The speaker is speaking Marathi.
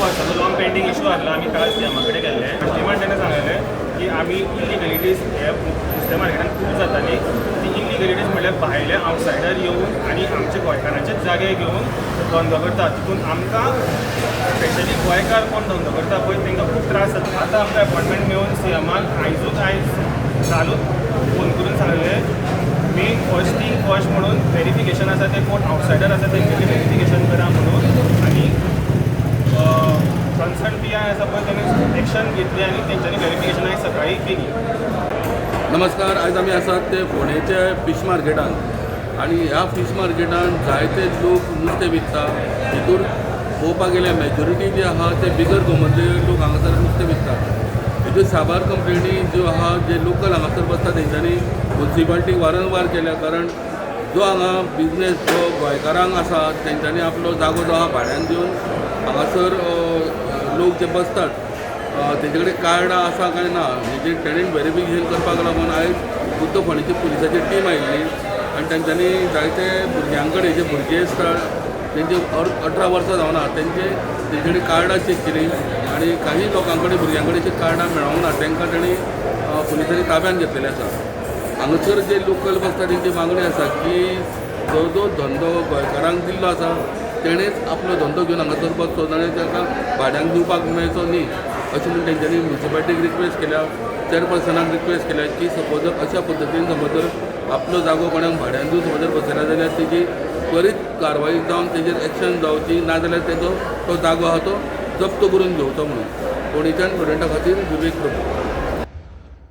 वर्साचो लॉंग पेंडींग इशू आसलो आमी काल सीएमा कडेन गेल्ले आनी सीएमान तेन्ना सांगलेलें की आमी इलिगलिटीज हे नुस्तें मार्केटान खूब जाताली ती इलिगलिटीज म्हणल्यार भायले आवटसायडर येवन आनी आमचे गोंयकारांचे जागे घेवन धंदो करता तितून आमकां स्पेशली गोंयकार कोण धंदो करता पळय तांकां खूब त्रास जाता आतां आमकां अपॉयंटमेंट मेळून सीएमान आयजूच आयज चालूच फोन करून सांगलें मेन फर्स्ट म्हणून व्हेरिफिकेशन आसा ते कोण आवटसायडर आसा तेंगेलें व्हेरिफिकेशन करा म्हणून आनी कन्सर्न पीआय आसा पळय तेणी एक्शन घेतली आनी तेंच्यांनी व्हेरिफिकेशन आयज सकाळी केली. नमस्कार, आज आमी आसात ते फोंडेच्या फिश मार्केटान आनी ह्या फिश मार्केटान जायते लोक नुस्तें विकता. हितून पळोवपाक गेल्यार मेजॉरिटी जे आहा ते बिगर गोमंतले लोक हांगासर नुस्तें विकतात. हितून साबार कंप्लेनी ज्यो आहा जे लोकल हांगासर बसता तेंच्यांनी म्युन्सिपाल्टीक वारंवार केल्या, कारण जो हांगा बिजनेस जो गोंयकारांक आसा तेंच्यांनी आपलो जागो जो आहा भाड्यान दिवन हांगासर लोक जे बसतात तेंचे कडेन कार्डां आसा काय ना हेजेर टेनंट व्हेरिफिकेशन करपाक लागून आयज उत्तर फोंडेची पुलिसाची टीम आयिल्ली आनी तांच्यांनी जायते भुरग्यां कडेन जे भुरगे आसता तेंचे 18 वर्सां जावना तेंचे कडेन कार्डां चेक केली आनी काही लोकां कडेन भुरग्यां कडेन कार्डां मेळोंक ना तांकां तेणी पुलिसांनी ताब्यान घेतलेले आसा. हांगासर जे लोकल बसता तेंची मागणी आसा की जो धंदो गोंयकारांक दिल्लो आसा तेणेच आपलो धंदो घेवन हांगासर बसचो जाल्यार ताका भाड्यान दिवपाक मेळचो न्ही अशें म्हणून तेंच्यांनी म्युन्सिपाल्टीक रिक्वेस्ट केल्या, चेअरपर्सनाक रिक्वेस्ट केल्या की सपोज जर अशा पद्दतीन समज जर आपलो जागो कोणाक भाड्यान दिवन समज जर बसयला जाल्यार तेजी त्वरीत कारवाई जावन तेजेर एक्शन जावची, नाजाल्यार तेजो तो जागो आहा तो जप्त करून घेवचो म्हणून. फोंडेच्यान स्टुडंटा खातीर विवेक प्रभू.